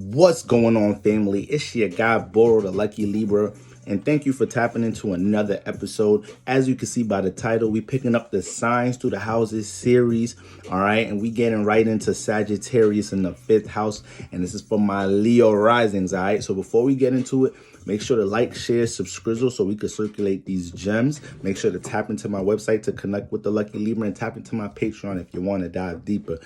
What's going on, family? It's your guy, Boro, the Lucky Libra, and thank you for tapping into another episode. As you can see by the title, we picking up the signs through the houses series, all right? And we getting right into Sagittarius in the 5th house, and this is for my Leo risings, all right? So before we get into it, make sure to like, share, subscribe so we can circulate these gems. Make sure to tap into my website to connect with the Lucky Libra and tap into my Patreon if you want to dive deeper.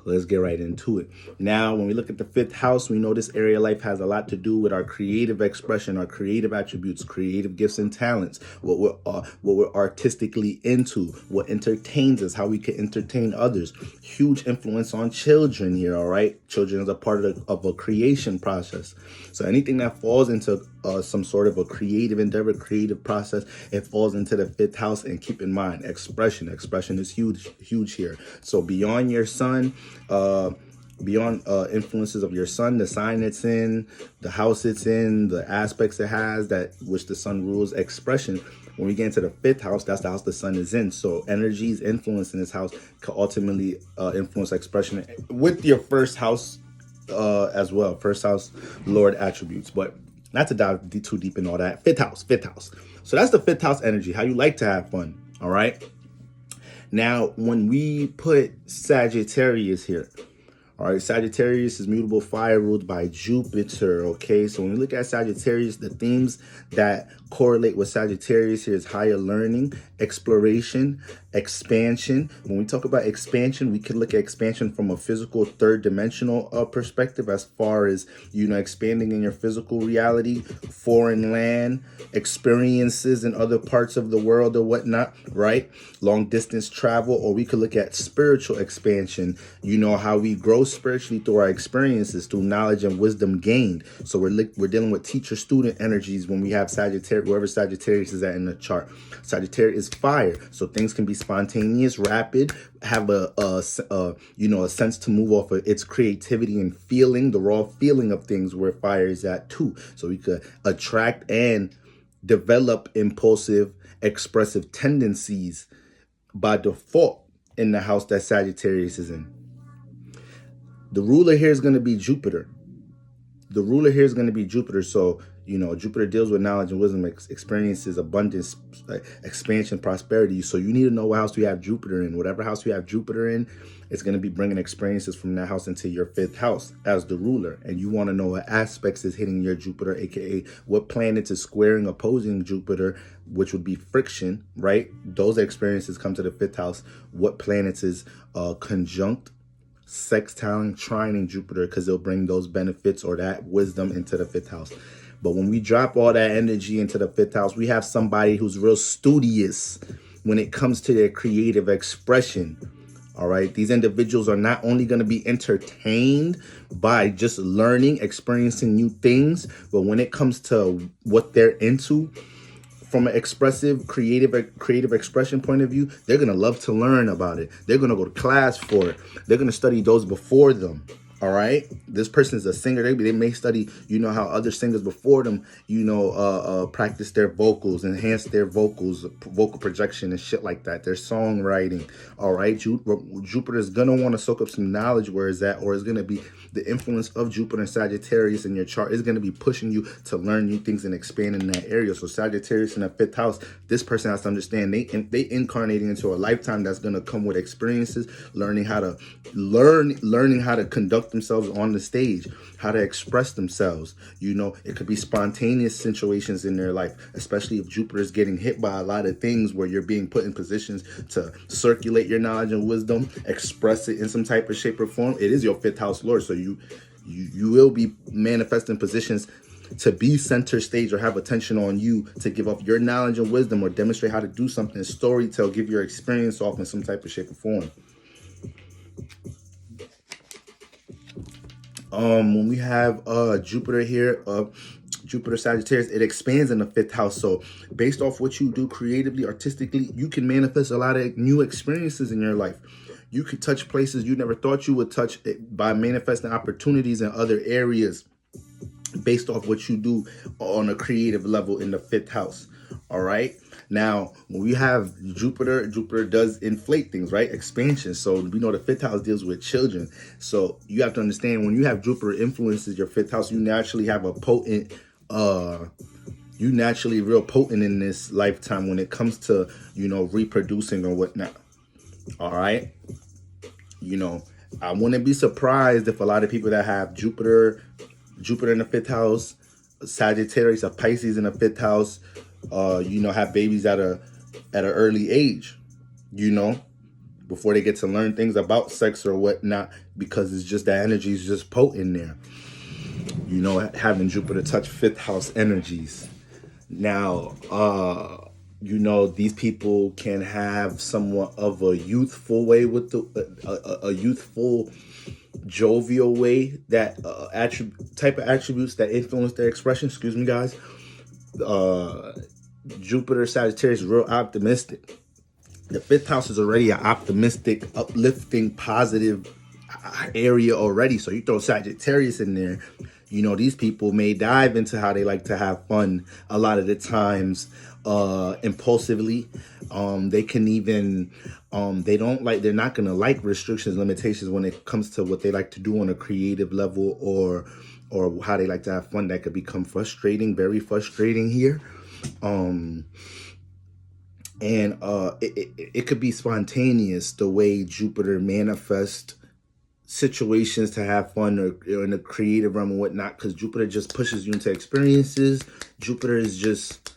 Let's get right into it. Now, when we look at the 5th house, we know this area of life has a lot to do with our creative expression, our creative attributes, creative gifts and talents, what we're artistically into, what entertains us, how we can entertain others. Huge influence on children here, all right? Children is a part of a creation process. So anything that falls into some sort of a creative endeavor, creative process, it falls into the 5th house. And keep in mind, expression is huge here. So beyond your sun, beyond influences of your sun, the sign it's in, the house it's in, the aspects it has that which the sun rules, expression. When we get into the 5th house, that's the house the sun is in. So energies influence in this house can ultimately influence expression with your 1st house as well. 1st house Lord attributes, but not to dive too deep in all that. 5th house. So that's the 5th house energy, how you like to have fun. All right. Now, when we put Sagittarius here, all right, Sagittarius is mutable fire ruled by Jupiter, okay? So when we look at Sagittarius, the themes that correlate with Sagittarius here is higher learning, exploration, expansion. When we talk about expansion, we can look at expansion from a physical 3rd dimensional perspective as far as, expanding in your physical reality, foreign land, experiences in other parts of the world or whatnot, right? Long distance travel, or we could look at spiritual expansion, how we grow spiritually through our experiences, through knowledge and wisdom gained. So we're dealing with teacher-student energies when we have Sagittarius, whoever Sagittarius is at in the chart. Sagittarius is fire, so things can be spontaneous, rapid, have a sense to move off of its creativity and feeling, the raw feeling of things where fire is at too. So we could attract and develop impulsive, expressive tendencies by default in the house that Sagittarius is in. The ruler here is going to be Jupiter. So, Jupiter deals with knowledge and wisdom, experiences, abundance, expansion, prosperity. So you need to know what house you have Jupiter in. Whatever house you have Jupiter in, it's going to be bringing experiences from that house into your 5th house as the ruler. And you want to know what aspects is hitting your Jupiter, aka what planets is squaring, opposing Jupiter, which would be friction, right? Those experiences come to the 5th house. What planets is conjunct, sextiling, trining Jupiter, because they'll bring those benefits or that wisdom into the 5th house. But when we drop all that energy into the 5th house, we have somebody who's real studious when it comes to their creative expression. All right. These individuals are not only going to be entertained by just learning, experiencing new things, but when it comes to what they're into, from an expressive, creative expression point of view, they're going to love to learn about it. They're going to go to class for it. They're going to study those before them. All right. This person is a singer. They may study, how other singers before them, practice their vocals, enhance their vocals, vocal projection and shit like that. Their songwriting. All right. Jupiter is going to want to soak up some knowledge where it's at, or it's going to be the influence of Jupiter and Sagittarius in your chart is going to be pushing you to learn new things and expand in that area. So Sagittarius in the 5th house, this person has to understand they incarnating into a lifetime that's going to come with experiences, learning how to conduct themselves on the stage, how to express themselves. It could be spontaneous situations in their life, especially if Jupiter is getting hit by a lot of things where you're being put in positions to circulate your knowledge and wisdom, express it in some type of shape or form. It is your 5th house Lord, so you will be manifesting positions to be center stage or have attention on you to give up your knowledge and wisdom or demonstrate how to do something, storytell, give your experience off in some type of shape or form. When we have Jupiter here, Jupiter Sagittarius, it expands in the 5th house. So based off what you do creatively, artistically, you can manifest a lot of new experiences in your life. You could touch places you never thought you would touch by manifesting opportunities in other areas based off what you do on a creative level in the 5th house. All right. Now, when we have Jupiter does inflate things, right? Expansion. So we know the fifth house deals with children. So you have to understand when you have Jupiter influences your fifth house, you naturally have a potent, you naturally real potent in this lifetime when it comes to, reproducing or whatnot. All right. I wouldn't be surprised if a lot of people that have Jupiter in the fifth house, Sagittarius or Pisces in the fifth house, have babies at an early age, before they get to learn things about sex or whatnot, because it's just that energy is just potent there. Having Jupiter touch fifth house energies. Now, these people can have somewhat of a youthful way with a youthful, jovial way, that type of attributes that influence their expression. Excuse me, guys. Jupiter Sagittarius is real optimistic. The fifth house is already an optimistic, uplifting, positive area already. So you throw Sagittarius in there, these people may dive into how they like to have fun a lot of the times, impulsively. They can even, they're not going to like restrictions, limitations when it comes to what they like to do on a creative level, or how they like to have fun. That could become frustrating, very frustrating here. It could be spontaneous, the way Jupiter manifests situations to have fun, or in the creative realm and whatnot, because Jupiter just pushes you into experiences. Jupiter is just,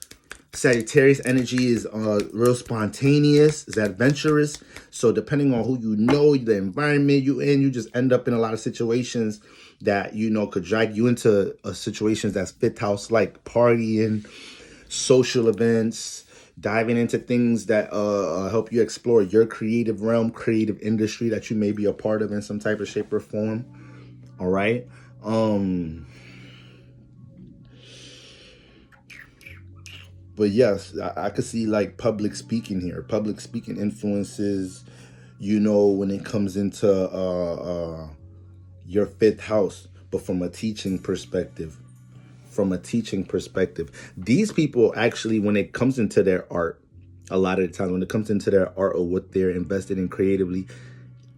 Sagittarius energy is real spontaneous, is adventurous. So depending on who the environment you in, you just end up in a lot of situations that, could drag you into situations that's fifth house, like partying, social events, diving into things that help you explore your creative realm, creative industry that you may be a part of in some type of shape or form. All right. But yes, I could see like public speaking here. Public speaking influences, when it comes into your fifth house, but from a teaching perspective. These people actually, when it comes into their art, a lot of the time, when it comes into their art or what they're invested in creatively,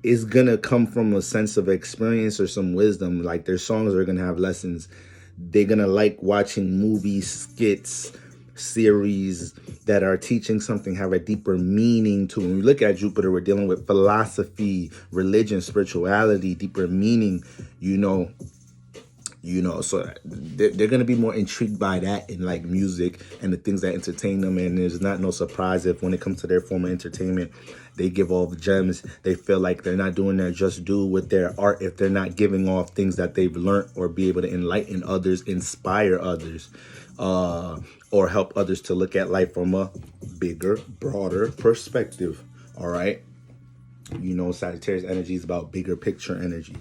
is gonna come from a sense of experience or some wisdom. Like, their songs are gonna have lessons. They're gonna like watching movies, skits, series that are teaching something, have a deeper meaning to. When we look at Jupiter, we're dealing with philosophy, religion, spirituality, deeper meaning, so they're going to be more intrigued by that in like music and the things that entertain them. And there's not no surprise if when it comes to their form of entertainment, they give all the gems. They feel like they're not doing their just due with their art if they're not giving off things that they've learned, or be able to enlighten others, inspire others, or help others to look at life from a bigger, broader perspective. All right. Sagittarius energy is about bigger picture energy.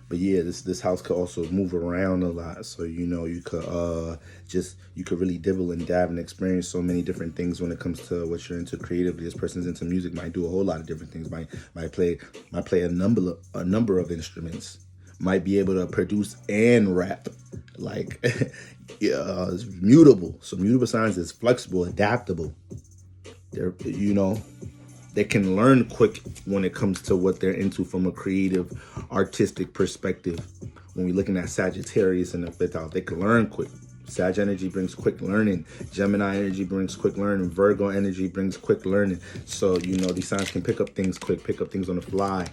But yeah, this house could also move around a lot. So, you could really dibble and dab and experience so many different things when it comes to what you're into creatively. This person's into music, might do a whole lot of different things. Might play a number of instruments. Might be able to produce and rap. Like, it's mutable. So mutable signs is flexible, adaptable. They're, they can learn quick when it comes to what they're into from a creative, artistic perspective. When we're looking at Sagittarius in the fifth house, they can learn quick. Sag energy brings quick learning. Gemini energy brings quick learning. Virgo energy brings quick learning. So, these signs can pick up things quick, pick up things on the fly.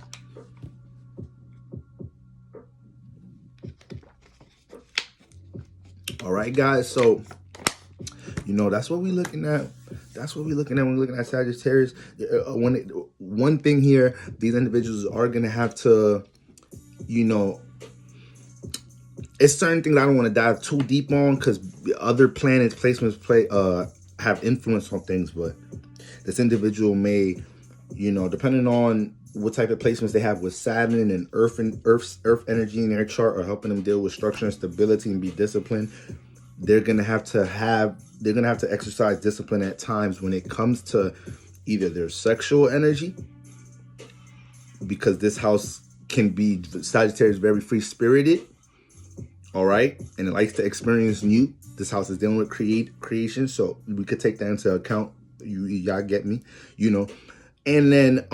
All right, guys. So, that's what we're looking at. That's what we're looking at when we're looking at Sagittarius. One thing here, these individuals are going to have to, it's certain things I don't want to dive too deep on, because other planets, placements have influence on things. But this individual may, depending on what type of placements they have with Saturn and Earth energy in their chart, are helping them deal with structure and stability and be disciplined. They're gonna have to exercise discipline at times when it comes to either their sexual energy, because this house can be, Sagittarius, very free spirited, all right, and it likes to experience new. This house is dealing with creation, so we could take that into account. Y'all get me, you know. And then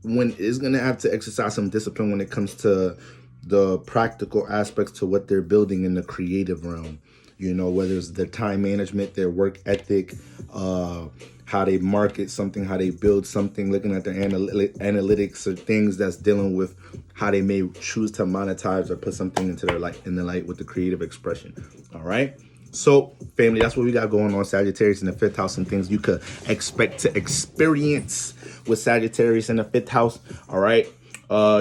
when it's gonna have to exercise some discipline when it comes to the practical aspects to what they're building in the creative realm, you know, whether it's their time management, their work ethic, how they market something, how they build something, looking at their analytics or things that's dealing with how they may choose to monetize or put something into their light, in the light, with the creative expression. All right. So, family, that's what we got going on. Sagittarius in the 5th house, and things you could expect to experience with Sagittarius in the 5th house. All right.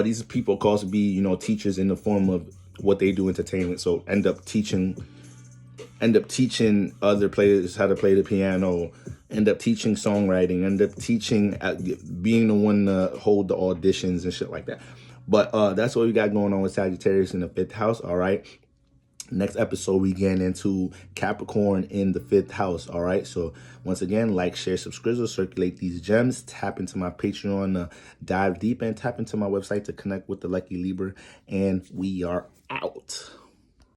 These people called to be, you know, teachers in the form of what they do, entertainment. So end up teaching other players how to play the piano, end up teaching songwriting, end up teaching, being the one to hold the auditions and shit like that. But that's what we got going on with Sagittarius in the 5th house. All right. Next episode, we get into Capricorn in the 5th house. All right. So once again, like, share, subscribe, circulate these gems. Tap into my Patreon to dive deep, and tap into my website to connect with the Lucky Libra. And we are out.